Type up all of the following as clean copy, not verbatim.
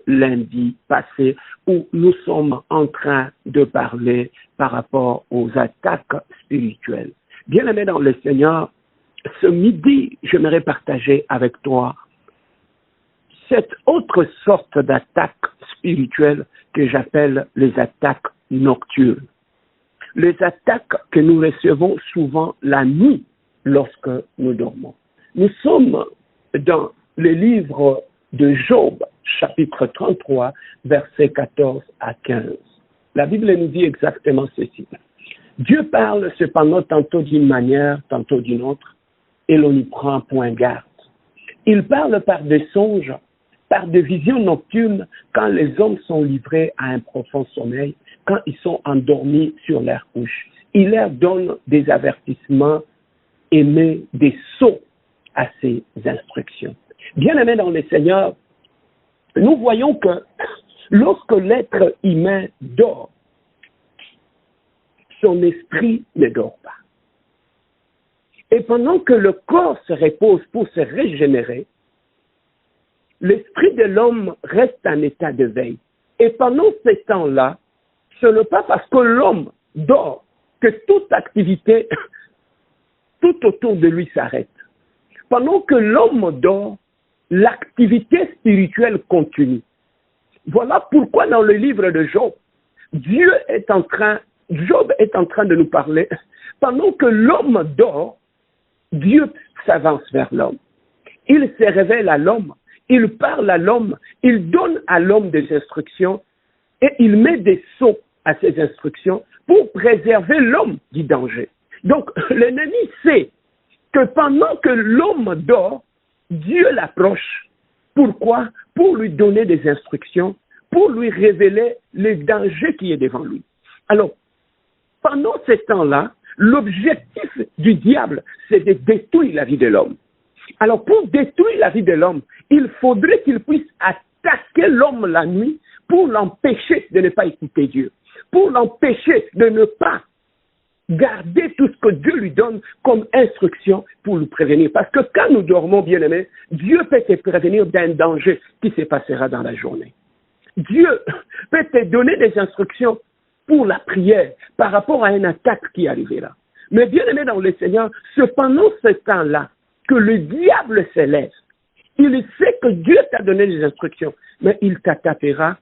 lundi passé où nous sommes en train de parler par rapport aux attaques spirituelles. Bien-aimé dans le Seigneur, ce midi, j'aimerais partager avec toi cette autre sorte d'attaque spirituelle que j'appelle les attaques nocturnes. Les attaques que nous recevons souvent la nuit lorsque nous dormons. Nous sommes dans le livre de Job, chapitre 33, versets 14 à 15. La Bible nous dit exactement ceci. Dieu parle cependant tantôt d'une manière, tantôt d'une autre, et l'on n'y prend point garde. Il parle par des songes, par des visions nocturnes, quand les hommes sont livrés à un profond sommeil, quand ils sont endormis sur leur couche. Il leur donne des avertissements et met des sceaux à ses instructions. Bien-aimés dans le Seigneur, nous voyons que lorsque l'être humain dort, son esprit ne dort pas. Et pendant que le corps se repose pour se régénérer, l'esprit de l'homme reste en état de veille. Et pendant ce temps-là, ce n'est pas parce que l'homme dort que toute activité tout autour de lui s'arrête. Pendant que l'homme dort, l'activité spirituelle continue. Voilà pourquoi dans le livre de Job, Job est en train de nous parler. Pendant que l'homme dort, Dieu s'avance vers l'homme. Il se révèle à l'homme, il parle à l'homme, il donne à l'homme des instructions et il met des sceaux à ces instructions pour préserver l'homme du danger. Donc, l'ennemi sait que pendant que l'homme dort, Dieu l'approche. Pourquoi? Pour lui donner des instructions, pour lui révéler le danger qui est devant lui. Alors, pendant ce temps-là, l'objectif du diable, c'est de détruire la vie de l'homme. Alors, pour détruire la vie de l'homme, il faudrait qu'il puisse attaquer l'homme la nuit pour l'empêcher de ne pas écouter Dieu, pour l'empêcher de ne pas garder tout ce que Dieu lui donne comme instruction pour nous prévenir. Parce que quand nous dormons, bien-aimés, Dieu peut te prévenir d'un danger qui se passera dans la journée. Dieu peut te donner des instructions pour la prière par rapport à une attaque qui arrivera. Mais bien-aimé dans le Seigneur, c'est pendant ce temps-là que le diable s'élève. Il sait que Dieu t'a donné des instructions, mais il t'attaquera,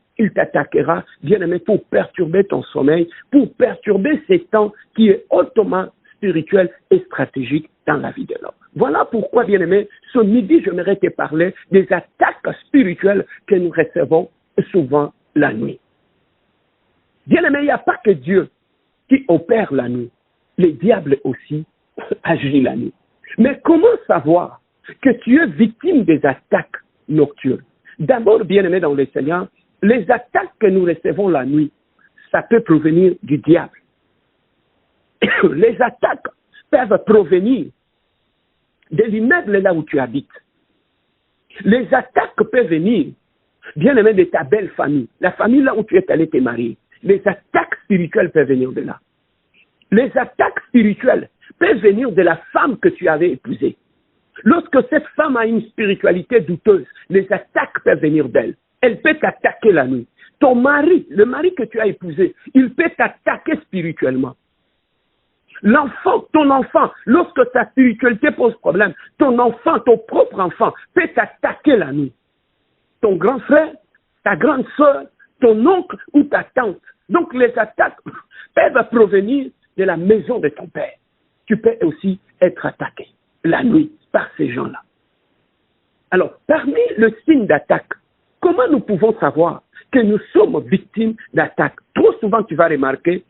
bien-aimé, pour perturber ton sommeil, pour perturber ces temps qui est hautement spirituel et stratégique dans la vie de l'homme. Voilà pourquoi, bien-aimé, ce midi, j'aimerais te parler des attaques spirituelles que nous recevons souvent la nuit. Bien-aimé, il n'y a pas que Dieu qui opère la nuit. Le diable aussi agit la nuit. Mais comment savoir que tu es victime des attaques nocturnes? D'abord, bien-aimé dans le Seigneur, les attaques que nous recevons la nuit, ça peut provenir du diable. Les attaques peuvent provenir de l'immeuble là où tu habites. Les attaques peuvent venir, bien-aimé, de ta belle famille, la famille là où tu es allé te marier. Les attaques spirituelles peuvent venir de là. Les attaques spirituelles peuvent venir de la femme que tu avais épousée. Lorsque cette femme a une spiritualité douteuse, les attaques peuvent venir d'elle. Elle peut t'attaquer la nuit. Ton mari, le mari que tu as épousé, il peut t'attaquer spirituellement. L'enfant, ton enfant, lorsque ta spiritualité pose problème, ton enfant, ton propre enfant, peut t'attaquer la nuit. Ton grand frère, ta grande sœur, ton oncle ou ta tante. Donc les attaques peuvent provenir de la maison de ton père. Tu peux aussi être attaqué la nuit par ces gens-là. Alors, parmi le signe d'attaque, comment nous pouvons savoir que nous sommes victimes d'attaques? Trop souvent, tu vas remarquer,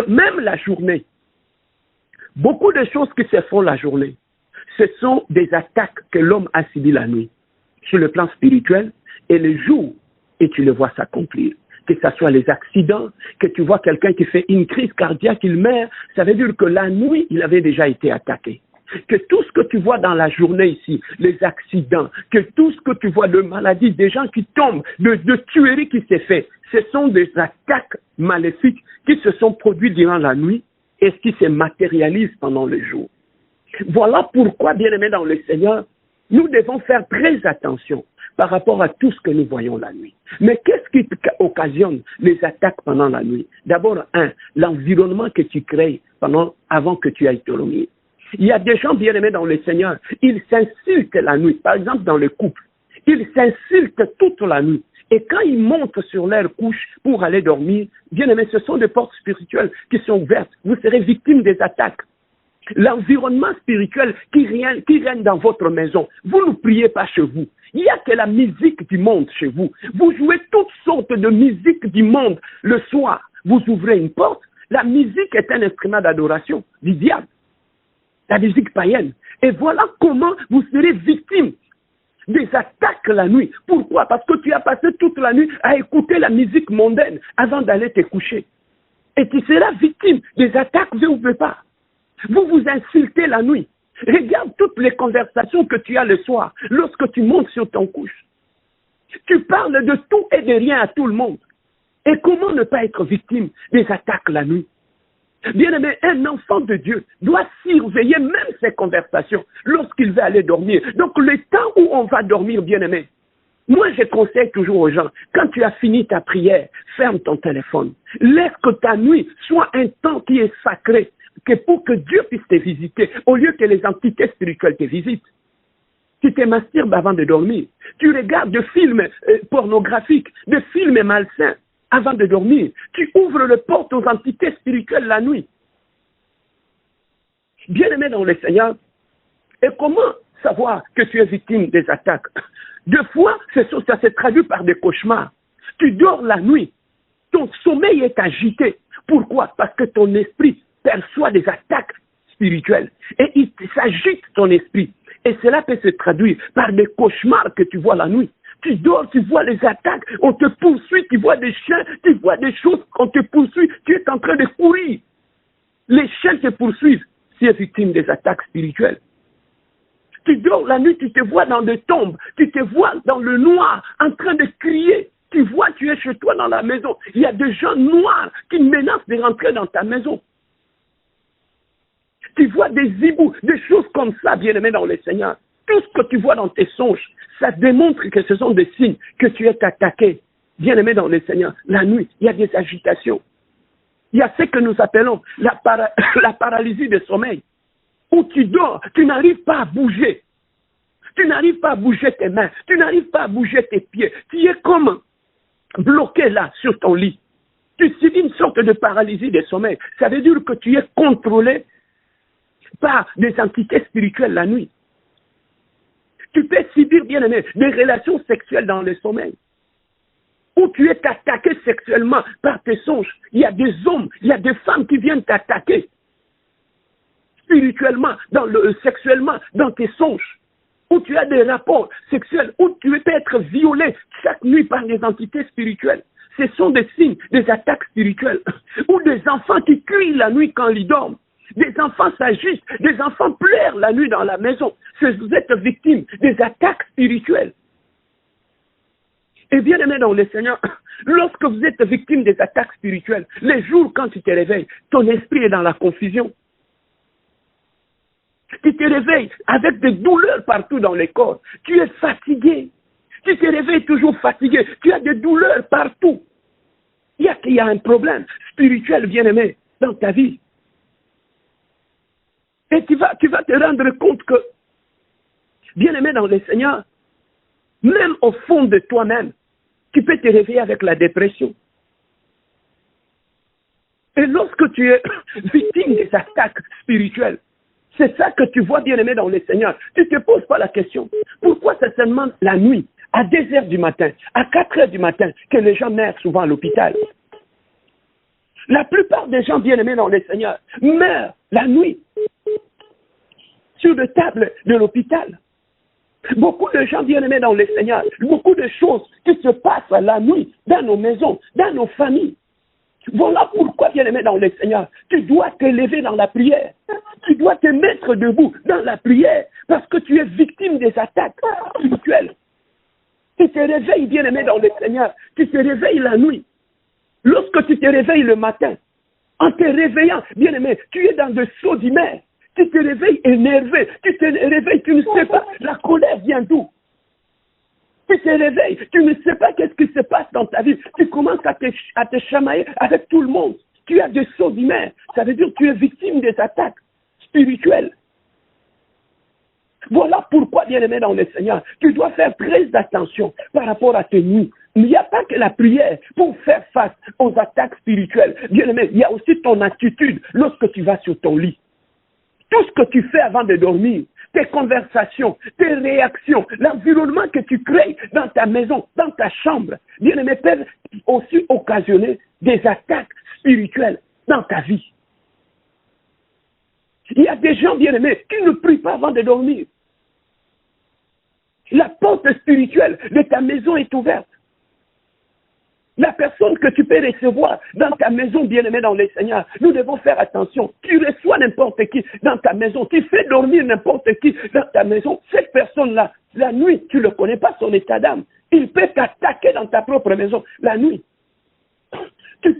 même la journée, beaucoup de choses qui se font la journée, ce sont des attaques que l'homme a subies la nuit, sur le plan spirituel, et le jour, et tu le vois s'accomplir. Que ce soit les accidents, que tu vois quelqu'un qui fait une crise cardiaque, il meurt, ça veut dire que la nuit, il avait déjà été attaqué. Que tout ce que tu vois dans la journée ici, les accidents, que tout ce que tu vois de maladies, des gens qui tombent, de tueries qui s'est fait, ce sont des attaques maléfiques qui se sont produites durant la nuit et qui se matérialisent pendant le jour. Voilà pourquoi, bien-aimés dans le Seigneur, nous devons faire très attention. par rapport à tout ce que nous voyons la nuit. Mais qu'est-ce qui occasionne les attaques pendant la nuit? D'abord, l'environnement que tu crées avant que tu ailles dormir. Il y a des gens bien-aimés dans le Seigneur, ils s'insultent la nuit. Par exemple, dans le couple, ils s'insultent toute la nuit. Et quand ils montent sur leur couche pour aller dormir, bien-aimés, ce sont des portes spirituelles qui sont ouvertes. Vous serez victime des attaques. L'environnement spirituel qui règne dans votre maison, vous ne priez pas chez vous. Il n'y a que la musique du monde chez vous. Vous jouez toutes sortes de musique du monde le soir. Vous ouvrez une porte. La musique est un instrument d'adoration du diable. La musique païenne. Et voilà comment vous serez victime des attaques la nuit. Pourquoi? Parce que tu as passé toute la nuit à écouter la musique mondaine avant d'aller te coucher. Et tu seras victime des attaques, vous ne pas. Vous vous insultez la nuit. Regarde toutes les conversations que tu as le soir lorsque tu montes sur ton couche. Tu parles de tout et de rien à tout le monde. Et comment ne pas être victime des attaques la nuit? Bien-aimé, un enfant de Dieu doit surveiller même ses conversations lorsqu'il va aller dormir. Donc, le temps où on va dormir, bien-aimé, moi, je conseille toujours aux gens, quand tu as fini ta prière, ferme ton téléphone. Laisse que ta nuit soit un temps qui est sacré, que pour que Dieu puisse te visiter, au lieu que les entités spirituelles te visitent. Tu te masturbes avant de dormir. Tu regardes des films pornographiques, des films malsains avant de dormir. Tu ouvres les portes aux entités spirituelles la nuit. Bien-aimé dans le Seigneur, et comment savoir que tu es victime des attaques? Deux fois, ça se traduit par des cauchemars. Tu dors la nuit. Ton sommeil est agité. Pourquoi? Parce que ton esprit perçoit des attaques spirituelles. Et il s'agite ton esprit. Et cela peut se traduire par des cauchemars que tu vois la nuit. Tu dors, tu vois les attaques, on te poursuit, tu vois des chiens, tu vois des choses, on te poursuit, tu es en train de courir. Les chiens te poursuivent. Tu es victime des attaques spirituelles. Tu dors la nuit, tu te vois dans des tombes, tu te vois dans le noir, en train de crier. Tu vois, tu es chez toi dans la maison. Il y a des gens noirs qui menacent de rentrer dans ta maison. Tu vois des hiboux, des choses comme ça, bien-aimé dans le Seigneur. Tout ce que tu vois dans tes songes, ça démontre que ce sont des signes que tu es attaqué. Bien-aimé dans le Seigneur, la nuit, il y a des agitations. Il y a ce que nous appelons la paralysie du sommeil. Où tu dors, tu n'arrives pas à bouger. Tu n'arrives pas à bouger tes mains. Tu n'arrives pas à bouger tes pieds. Tu es comme bloqué là, sur ton lit. Tu subis une sorte de paralysie du sommeil. Ça veut dire que tu es contrôlé par des entités spirituelles la nuit. Tu peux subir, bien aimé, des relations sexuelles dans le sommeil. Où tu es attaqué sexuellement par tes songes. Il y a des hommes, il y a des femmes qui viennent t'attaquer spirituellement, sexuellement, dans tes songes. Où tu as des rapports sexuels, où tu peux être violé chaque nuit par des entités spirituelles. Ce sont des signes, des attaques spirituelles. Ou des enfants qui crient la nuit quand ils dorment. Des enfants s'agitent, des enfants pleurent la nuit dans la maison. Vous êtes victime des attaques spirituelles. Et bien aimé dans le Seigneur, lorsque vous êtes victime des attaques spirituelles, les jours quand tu te réveilles, ton esprit est dans la confusion. Tu te réveilles avec des douleurs partout dans le corps. Tu es fatigué. Tu te réveilles toujours fatigué. Tu as des douleurs partout. Il y a un problème spirituel, bien aimé, dans ta vie. Et tu vas te rendre compte que, bien aimé dans le Seigneur, même au fond de toi-même, tu peux te réveiller avec la dépression. Et lorsque tu es victime des attaques spirituelles, c'est ça que tu vois, bien aimé dans le Seigneur. Tu ne te poses pas la question. Pourquoi c'est seulement la nuit, à 2 heures du matin, à 4 heures du matin, que les gens meurent souvent à l'hôpital? La plupart des gens bien aimés dans le Seigneur meurent la nuit sur les tables de l'hôpital. Beaucoup de gens bien aimés dans le Seigneur, beaucoup de choses qui se passent la nuit dans nos maisons, dans nos familles. Voilà pourquoi, bien aimé dans le Seigneur, tu dois te lever dans la prière. Tu dois te mettre debout dans la prière parce que tu es victime des attaques spirituelles. Tu te réveilles, bien aimé dans le Seigneur, tu te réveilles la nuit. Lorsque tu te réveilles le matin, en te réveillant, bien aimé, tu es dans le saut d'humeur. Tu te réveilles énervé, tu te réveilles, tu ne sais pas, la colère vient d'où? Tu te réveilles, tu ne sais pas qu'est-ce qui se passe dans ta vie. Tu commences à te chamailler avec tout le monde. Tu as des sauts d'humeur. Ça veut dire que tu es victime des attaques spirituelles. Voilà pourquoi, bien-aimé dans le Seigneur, tu dois faire très attention par rapport à tes nuits. Il n'y a pas que la prière pour faire face aux attaques spirituelles. Bien-aimé, il y a aussi ton attitude lorsque tu vas sur ton lit. Tout ce que tu fais avant de dormir, tes conversations, tes réactions, l'environnement que tu crées dans ta maison, dans ta chambre, bien-aimé, peuvent aussi occasionner des attaques spirituelles dans ta vie. Il y a des gens, bien-aimés, qui ne prient pas avant de dormir. La porte spirituelle de ta maison est ouverte. La personne que tu peux recevoir dans ta maison, bien-aimé dans le Seigneur, nous devons faire attention. Tu reçois n'importe qui dans ta maison, tu fais dormir n'importe qui dans ta maison. Cette personne-là, la nuit, tu ne connais pas son état d'âme. Il peut t'attaquer dans ta propre maison la nuit. Tu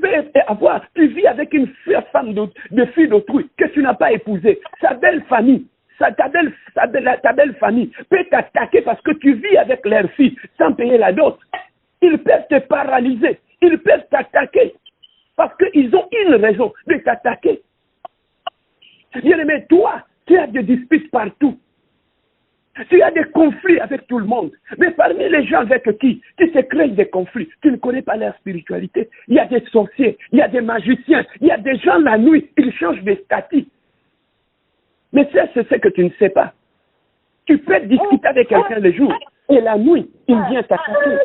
vis avec une femme de fille d'autrui que tu n'as pas épousée. Sa belle famille. Ta belle famille peut t'attaquer parce que tu vis avec leur fille sans payer la dot. Ils peuvent te paralyser. Ils peuvent t'attaquer parce qu'ils ont une raison de t'attaquer. Bien-aimé, toi, tu as des disputes partout. Tu as des conflits avec tout le monde. Mais parmi les gens avec qui tu te crées des conflits, tu ne connais pas leur spiritualité. Il y a des sorciers, il y a des magiciens, il y a des gens la nuit, ils changent de statut. Mais c'est ce que tu ne sais pas. Tu peux discuter avec quelqu'un le jour et la nuit, il vient t'attaquer.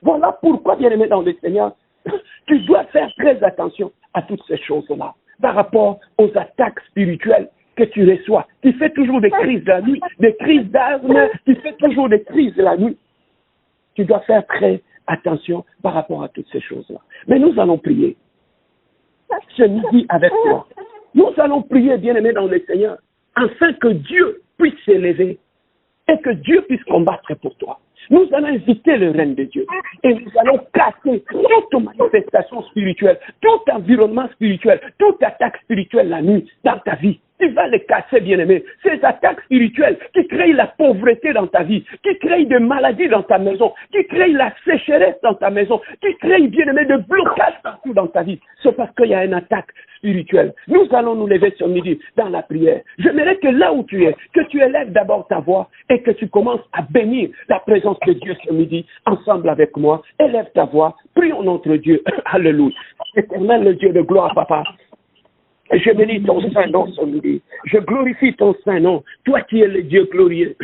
Voilà pourquoi, bien-aimé dans le Seigneur, tu dois faire très attention à toutes ces choses-là par rapport aux attaques spirituelles que tu reçois. Tu fais toujours des crises la nuit, des crises d'armes, tu fais toujours des crises la nuit. Tu dois faire très attention par rapport à toutes ces choses-là. Mais nous allons prier ce midi avec toi. Nous allons prier, bien-aimé dans le Seigneur, afin que Dieu puisse s'élever et que Dieu puisse combattre pour toi. Nous allons inviter le règne de Dieu et nous allons casser toute manifestation spirituelle, tout environnement spirituel, toute attaque spirituelle la nuit dans ta vie. Tu vas les casser, bien-aimé. Ces attaques spirituelles qui créent la pauvreté dans ta vie, qui créent des maladies dans ta maison, qui créent la sécheresse dans ta maison, qui créent, bien-aimé, des blocages partout dans ta vie. C'est parce qu'il y a une attaque spirituelle. Nous allons nous lever ce midi dans la prière. J'aimerais que là où tu es, que tu élèves d'abord ta voix et que tu commences à bénir la présence de Dieu ce midi ensemble avec moi. Élève ta voix. Prions notre Dieu. Alléluia. Éternel, le Dieu de gloire, Papa. Je bénis ton saint nom ce midi. Je glorifie ton saint nom. Toi qui es le Dieu glorieux.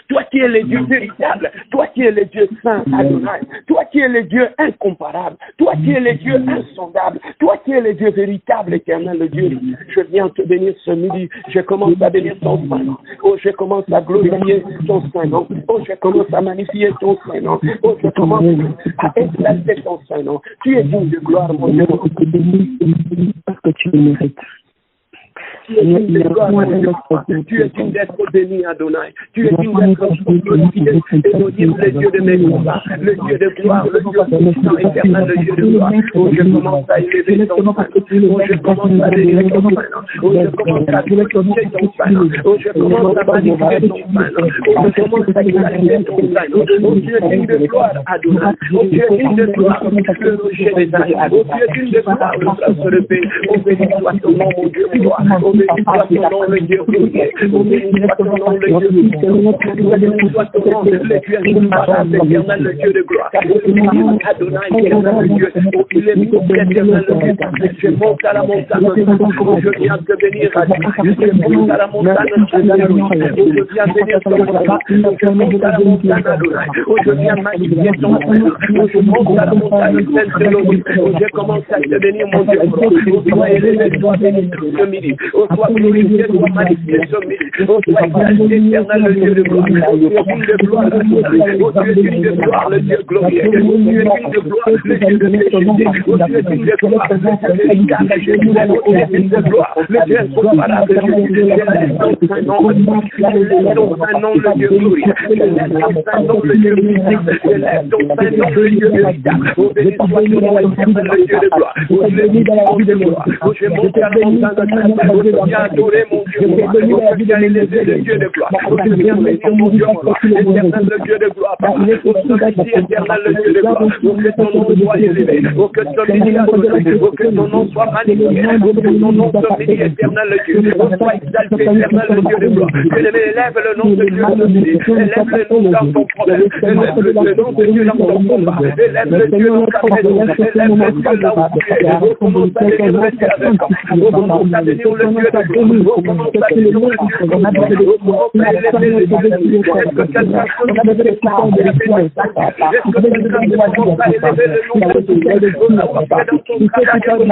Toi qui es le Dieu véritable. Toi qui es le Dieu saint Adonai. Toi qui es le Dieu incomparable. Toi qui es le Dieu insondable. Toi qui es le Dieu véritable, éternel, le Dieu. Je viens te bénir ce midi. Je commence à bénir ton saint nom. Oh, je commence à glorifier ton saint nom. Oh, je commence à magnifier ton saint nom. Oh, je commence à exalter ton saint nom. Tu es digne de gloire, mon Dieu. Parce que tu le mérites. Tu es digne d'être béni, Adonai. Tu es digne d'être glorifié. Et le Dieu de mes combats, le Dieu de gloire, le Dieu puissant, éternel, le Dieu de gloire. Oh, je commence à élever ton sein. Oh, je commence à élever ton sein. Oh, je commence à glorifier ton sein. Oh, je commence à magnifier ton sein. Oh, je commence à exalter ton sein. Oh, tu es digne de gloire, Adonai. Oh, tu es digne de gloire, le rocher des âges. Oh, tu es digne de gloire, le prince de paix. Oh, béni soit ton nom, mon Dieu de gloire. Oh, béni soit ton nom, le Dieu glorieux. Oh, béni soit ton nom, le Dieu glorieux. Oh, béni soit ton nom, le Dieu incomparable, éternel, le Dieu de gloire. Oh, béni Adonai, éternel, le Dieu. Oh, il est complet, éternel, le Dieu. Je monte à la montagne. Oh, je viens te bénir, je monte à la montagne. Oh, je viens bénir ton nom. Je monte à la montagne, Adonai. Oh, je viens magnifier ton nom. Oh, je monte à la montagne, Saint-Éloi. Oh, je commence à te bénir, mon Dieu. Oh, sois élevé, sois béni ce midi. Oh, sois glorifié, sois magnifié ce midi. Oh, sois exalté, éternel, le Dieu de gloire. Oh, tu es digne de gloire, oh, tu es digne de gloire, le Dieu glorieux. Oh, tu es digne de gloire, le Dieu de péché. Oh, tu es digne de gloire, le Dieu véritable. Oh, tu es digne de gloire, le Dieu incomparable. Je laisse ton saint nom, le Dieu glorieux. Je laisse ton saint nom, le Dieu mystique. Je laisse ton saint nom, le Dieu véritable. Oh, béni soit ton nom, éternel, le Dieu de gloire. Oh, je le dis dans la vie de gloire. Oh, je monte à la montagne de te viens adorer, mon Dieu. Oh, que tu viens élever le Dieu de gloire. Oh, que tu viens bénir, mon Dieu, éternel, le Dieu de gloire. Oh, celui-ci, éternel, le Dieu de gloire. Oh, que ton nom soit élevé. Oh, que ton nom soit adoré. Oh, que ton nom soit magnifié. Oh, que ton nom soit béni, éternel, le Dieu. Oh, sois exalté, éternel, le Dieu de gloire. Élève le nom de Dieu dans Dieu. Élève le nom dans ton problème. Élève le nom de Dieu dans ton combat. Élève le Dieu dans ta maison. Élève le Dieu là où tu es. Oh, commence à bénir le Dieu avec toi. Oh, commence à bénir le Dieu de gloire. Oh, commence à bénir le Dieu de gloire. Oh, commence à élever le Dieu de gloire. Est-ce que quelqu'un peut élever le nom de Dieu? Est-ce que quelqu'un peut commencer à élever le nom de Dieu? Oh, dans ton travail, le nom de Dieu. Dans ta chambre, glorifie le nom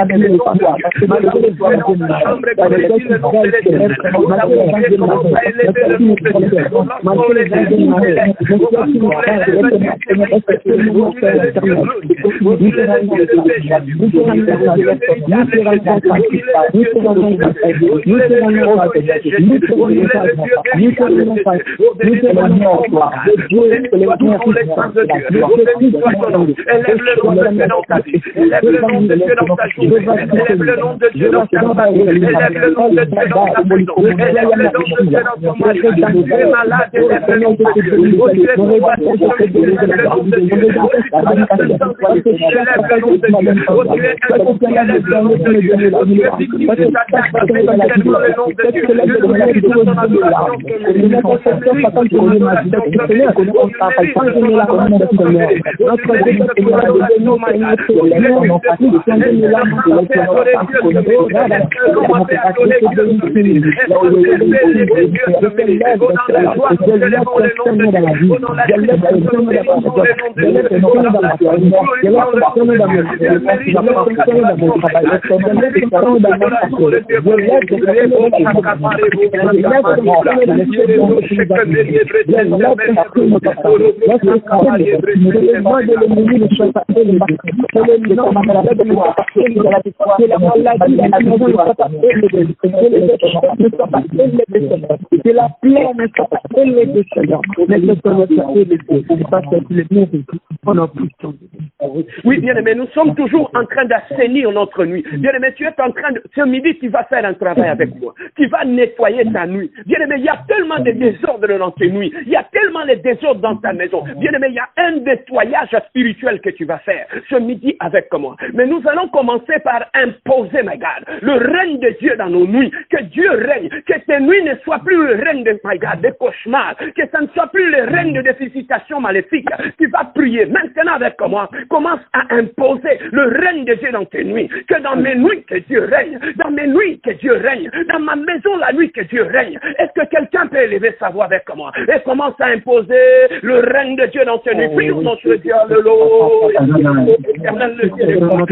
de Dieu. Oh, là où tu es, commence à élever le nom de Dieu. Lorsqu'on les élève, on va élève le nom de Dieu dans ta vie, élève le nom de Dieu dans ta journée, élève le nom de Dieu dans ta famille, élève le nom de Dieu dans ta maison, élève le nom de Dieu dans ton mari. Tu es malade, élève le nom de Dieu. Oh, tu es combattu, élève le nom de Dieu. Oh, tu es élève le nom de Dieu. Oh, tu es incompris, élève le nom de Dieu. Oh, tu es victime de ta tête, élève le nom de Dieu. Je mérite ton adoration, Oui, bien aimé, nous sommes toujours en train d'assainir notre nuit. Bien aimé, tu es en train de... Ce midi, tu vas faire un travail avec moi. Tu vas nettoyer ta nuit. Bien aimé, il y a tellement de désordre dans tes nuits. Il y a tellement de désordre dans ta maison. Bien aimé, il y a un nettoyage spirituel que tu vas faire ce midi avec moi. Mais nous allons commencer par imposer, my God, le règne de Dieu dans nos nuits. Que Dieu règne. Que tes nuits ne soient plus le règne de, my God, des cauchemars. Que ça ne soit plus le règne de déficitation maléfique. Tu vas prier maintenant avec moi. Commence à imposer le règne de Dieu dans tes nuits. Que dans mes nuits, que Dieu règne. Dans mes nuits, que Dieu règne. Dans ma maison, la nuit, que Dieu règne. Est-ce que quelqu'un peut élever sa voix avec moi? Et commence à imposer le règne de Dieu dans tes nuits. Prions notre Dieu, alléluia. Éternel, le Dieu de gloire.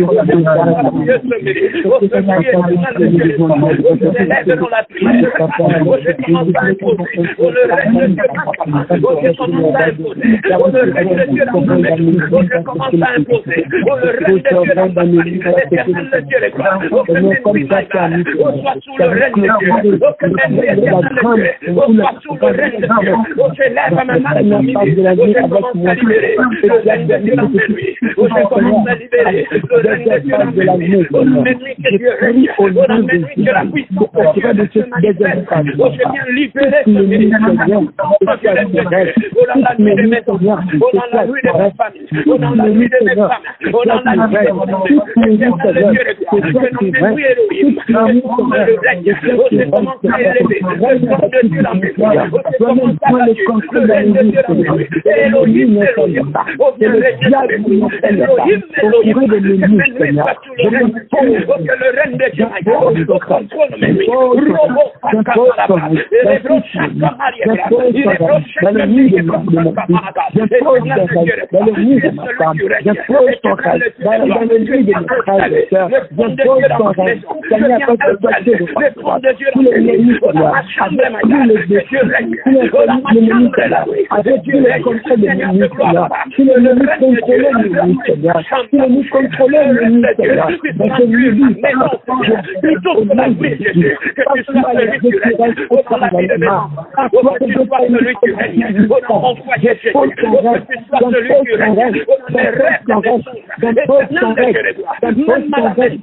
Élève dans la prière. Je commence à imposer le règne de Dieu dans je commence à imposer le règne de Dieu dans ma maison. Je commence à imposer le règne de Dieu dans ma famille. Éternel, le Dieu de gloire. Que mes nuits, soit sous le règne de Dieu. Que mes nuits, éternel, soit sous le règne de Dieu. J'élève ma main de famille. Je commence à libérer le règne de Dieu dans mes nuits. Je commence à libérer le règne de Dieu dans mes nuits. Dans mes nuits que Dieu règne. Dans mes nuits que la puissance de Dieu se manifeste. Je viens libérer ce ministère. Dans la nuit de mes enfants. Dans la nuit de ma famille. Dans la nuit de mes femmes. Dans la nuit de mon enfant. Que nos nuits Elohim. Le règne. Je commence à élever le nom de Dieu dans mes nuits. Je commence à bâtir le règne de Dieu dans mes nuits. Elohim, Elohim. Que le règne de Elohim, Elohim. Que mes nuits soient sous le règne de Dieu. Que le règne de Dieu contrôle mes nuits. Robo Sakamaraba. Les broches Sakamariabra. Les broches Sakamariabra. Celui qui règne, les rêves de mes J'impose ton règne. J'impose ton règne.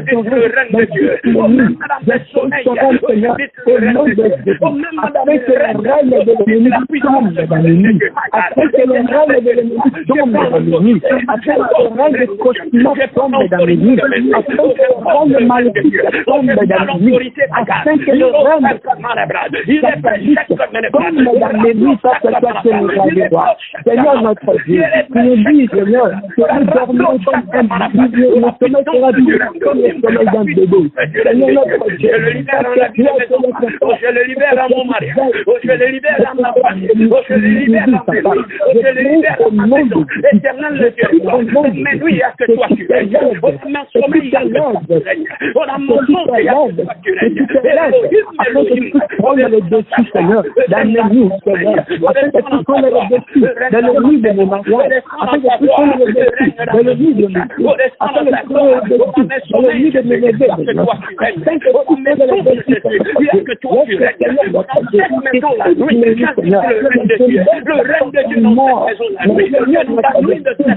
Le règne de Dieu. J'impose ton règne, Seigneur, au nom de Jésus. Afin que le règne de l'ennemi tombe dans les nuits. Afin que le règne de l'ennemi tombe dans les nuits. Afin que le règne de cauchemar tombe dans les nuits. Afin que le règne de malédiction tombe dans les nuits. Afin que le règne tombe dans les nuits. Ça, c'est toi qui nous as droit. Seigneur notre Dieu, tu nous dis, Seigneur, que nous dormons comme un bébé, le sommeil sera dur comme le sommeil d'un bébé. Seigneur notre Dieu, je le libère dans la vie de mes enfants, je le libère dans mon mariage, je le libère dans ma famille, je le libère dans mes vies, je le libère dans ma maison. Éternel le Dieu, mais oui, à que toi tu règnes. On a mon sommeil, à que toi tu règnes. On a mon monde, à que toi tu règnes. Afin que tu puisses prendre le dessus, Seigneur, dans mes vies, Seigneur. Afin que tu prennes le dessus dans le lit de mes mariages. Afin que tu prennes le dessus dans le lit de mes filles. Afin que tu prennes le dessus dans le lit de mes bébés. Afin que tu prennes le dessus, que toi tu règnes. Dans cette maison la nuit, le règne de Dieu. Le règne de Dieu dans cette maison la nuit. La nuit de cette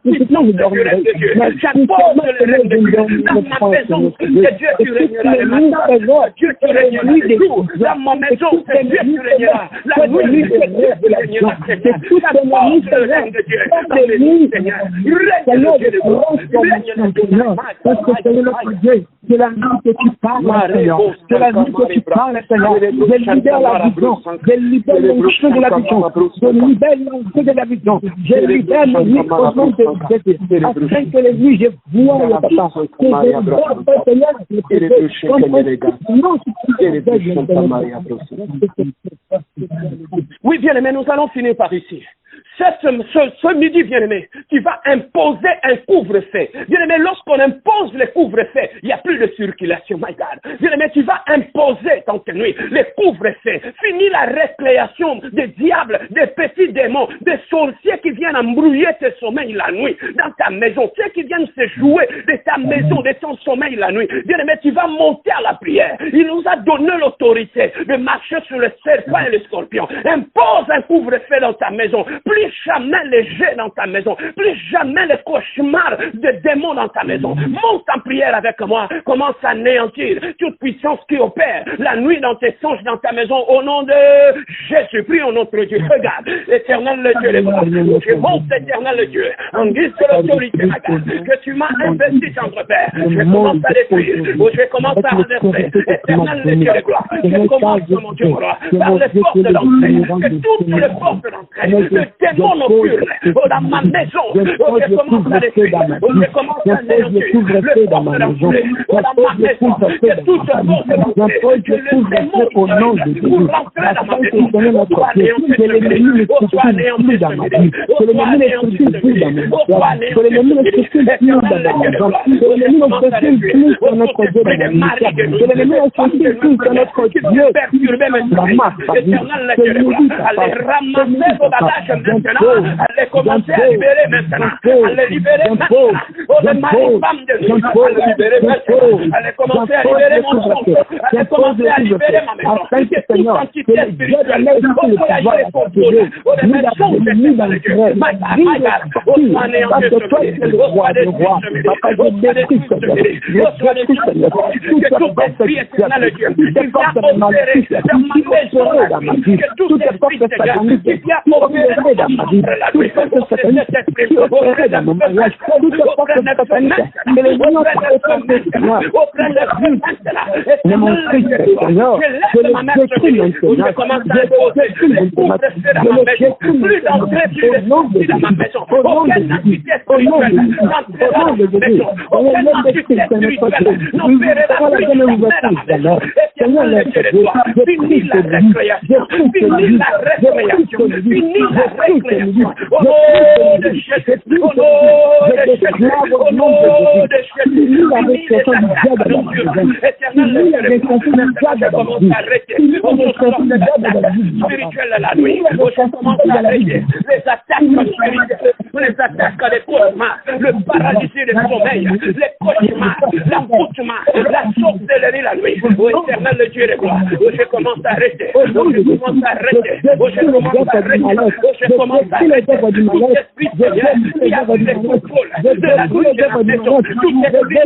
maison, le règne de Dieu. J'impose le règne de Dieu. Dans ma maison, c'est Dieu qui règnera le matin. Dieu qui règnera le jour. Dans ma maison, c'est Dieu qui règnera. La nuit, c'est Dieu qui règnera. J'impose le règne de Dieu. Dans mes vies, Seigneur. Règne de Dieu. Règne de Dieu. Parce que Seigneur notre Dieu, c'est la nuit que tu parles, Seigneur. C'est la nuit que tu parles, Seigneur. Je libère la vision. Je libère l'enjeu de la vision. Je libère l'enjeu de la vision. Je libère les nuits au nom de Jésus. Afin que les nuits, je vois le papa. Que je vois, Seigneur, oui, bien aimé, nous allons finir par ici. Ce midi, bien-aimé, tu vas imposer un couvre-feu. Bien-aimé, lorsqu'on impose le couvre-feu, il n'y a plus de circulation, my God. Bien-aimé, tu vas imposer dans tes nuits les couvre-feux. Fini la récréation des diables, des petits démons, des sorciers qui viennent embrouiller tes sommeils la nuit dans ta maison, ceux qui viennent se jouer de ta maison, de ton sommeil la nuit. Bien-aimé, tu vas monter à la prière. Il nous a donné l'autorité de marcher sur le serpent et le scorpion. Impose un couvre-feu dans ta maison. Plus jamais les jets dans ta maison. Plus jamais les cauchemars de démons dans ta maison. Monte en prière avec moi. Commence à anéantir toute puissance qui opère la nuit dans tes songes, dans ta maison. Au nom de Jésus, prie au nom de Dieu. Regarde, l'éternel le Dieu, les bras. Je monte, éternel le Dieu, en guise de l'autorité, que tu m'as investi, entre père. Je commence à détruire. Je commence à redresser. Éternel le Dieu, les gloires. Je commence, mon Dieu, par les forces d'entrée. Que toutes les forces d'entrée, le démon nocturne, dans ma maison, je commence à détruire. Je commence à anéantir. Le force d'entrée, dans ma maison, que toute force d'entrée, que le démon pour rentrer dans ma maison, soit anéanti, soit anéanti, dans ma vie, soit anéanti, soit allez commencer à libérer maintenant, allez libérer maintenant, les maris femmes de Dieu, allez libérer maintenant, allez commencer à libérer mon sang, allez commencer à libérer ma maison, que toute entité spirituelle, voyagez les contrôles, les maisons de Dieu, my God, au soin anéanti ce midi, au soin détruit ce midi, au soin détruit ce midi, que tout esprit éternel Dieu, qui vient opérer dans ma maison, que tout esprit Seigneur, qui vient opérer dans ma vie, tout cet esprit opérer dans mon mariage, tout auprès de notre fenêtre, auprès de mon Christ, Seigneur, je laisse ma mère se finir, je commence à imposer les couvre-feux dans ma maison, plus d'entrée, plus de sortie dans ma maison, aucune entité spirituelle n'entrer dans ma maison, aucune entité spirituelle n'opérer la pluie dans ma maison, éternel le Dieu de toi, finis la récréation, finis la récréation, finis la récréation, au nom de Jésus, au nom de Jésus, au nom de Jésus, finis les attaques nocturnes, éternel le Dieu de toi, je commence à arrêter, on se sort des attaques spirituelles la nuit, je commence à arrêter les attaques spirituelles les attaques des cauchemars, le paralysie des sommeils, les cauchemars, l'emboutement, la sorcellerie la nuit. Oh éternel, le Dieu de gloire, je commence à arrêter, je commence à arrêter, je commence à arrêter, je commence à arrêter. Tout esprit Seigneur qui a pris le contrôle de la nuit de la maison, tout esprit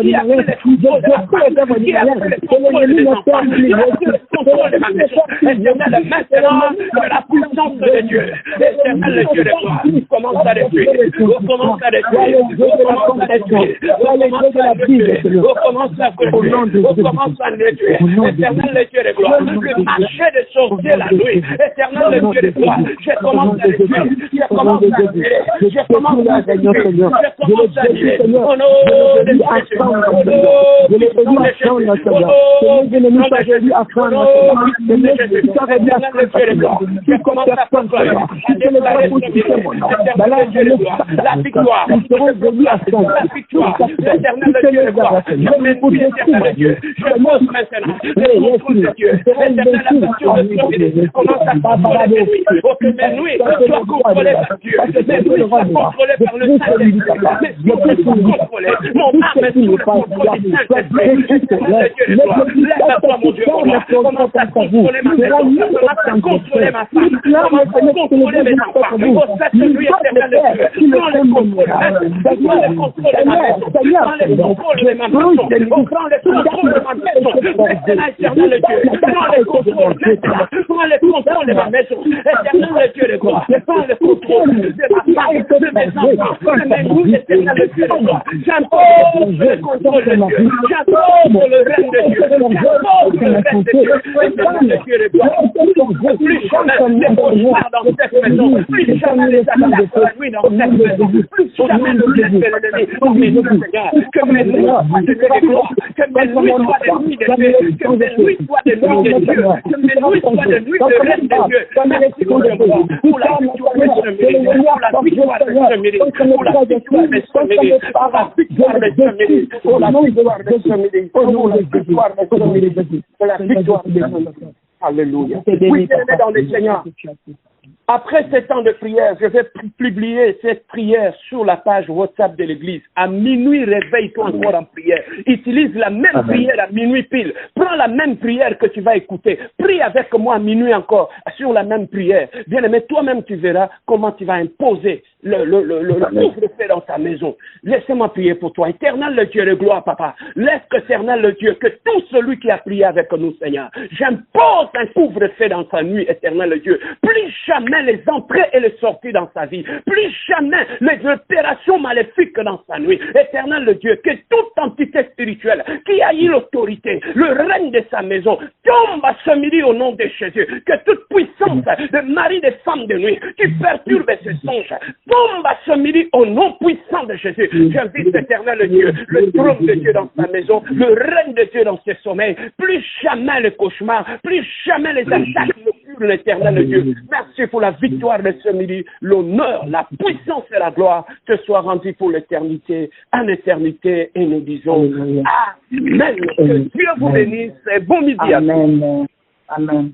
Seigneur qui a pris le contrôle de ma femme, qui a pris le contrôle des enfants, qui a pris le contrôle de ma maison. Éternel, maintenant, de la puissance de Dieu, éternel, le Dieu de gloire, commence à détruire, commence à détruire, commence à détruire, commence à détruire, commence à détruire, commence à détruire, éternel, le Dieu de gloire, le marché de sorciers la nuit, éternel, le Dieu de gloire, je commence à détruire, je commence à détruire, je commence à détruire, je commence à détruire, au nom de Jésus, au nom de Jésus, au nom de Jésus, au nom de Jésus, je commence à proclamer, à déclarer la victoire, la victoire, l'éternel Dieu de gloire, je m'écoute l'éternel Dieu, je pose maintenant le contrôle de Dieu, l'éternel la passion de Dieu, commence à contrôler mes nuits, pour que mes nuits soient contrôlées par Dieu, mes nuits soient contrôlées par le Saint-Esprit, mes nuits soient contrôlées, mon âme est sous le contrôle du Saint-Esprit, l'éternel Dieu de gloire, lève-toi mon Dieu pour moi, commence à contrôler ma maison, commence à contrôler ma femme, commence à contrôler mes enfants, au cette nuit éternelle de Dieu, prends le contrôle, prends le contrôle de ma maison, prends le contrôle de ma maison, prends le contrôle de ma maison, éternel de Dieu, prends le contrôle, prends le contrôle de ma maison, éternel de Dieu de gloire, prends le contrôle de ma femme, de mes enfants, de mes nuits, éternel de Dieu de gloire, j'impose le contrôle de Dieu, j'impose le règne de Dieu, j'impose le règne de Dieu, éternel de Dieu de gloire, plus jamais les cauchemars dans cette maison, plus jamais les attaques de la nuit dans cette maison, plus jamais le blessé de l'ennemi, pour mes nuits, Seigneur, que mes nuits soient des nuits de gloire, que mes nuits soient des nuits de paix, que mes nuits soient des nuits de Dieu, que mes nuits soient des nuits de règne de Dieu. Merci pour la victoire de ce mérite, pour la victoire de ce mérite, pour la victoire de ce mérite, pour la victoire de ce mérite, pour la victoire de ce mérite, pour la victoire de ce mérite, pour la victoire de ce mérite. Alléluia. Oui, c'est dans le Seigneur. Après 7 ans de prière, je vais publier cette prière sur la page WhatsApp de l'Église. À minuit, réveille-toi encore en prière. Utilise la même prière à minuit pile. Prends la même prière que tu vas écouter. Prie avec moi à minuit encore sur la même prière. Bien-aimé, toi-même tu verras comment tu vas imposer le couvre-feu dans ta maison. Laissez-moi prier pour toi. Éternel le Dieu de gloire, papa. Laisse que éternel le Dieu, que tout celui qui a prié avec nous, Seigneur, j'impose un couvre-feu dans sa nuit, éternel le Dieu. Plus jamais les entrées et les sorties dans sa vie. Plus jamais les opérations maléfiques dans sa nuit. Éternel le Dieu, que toute entité spirituelle qui a eu l'autorité, le règne de sa maison, tombe à ce midi au nom de Jésus. Que toute puissance de mari, de femme de nuit, qui perturbe ses songes, tombe à ce midi au nom puissant de Jésus. J'invite l'éternel le Dieu, le trône de Dieu dans sa maison, le règne de Dieu dans ses sommeils. Plus jamais le cauchemar, plus jamais les attaques nocturnes, l'éternel Dieu. Merci pour la victoire de ce midi. L'honneur, la puissance et la gloire te soient rendus pour l'éternité, en éternité. Et nous disons Amen. Que Dieu vous bénisse. Bon midi à tous. Amen.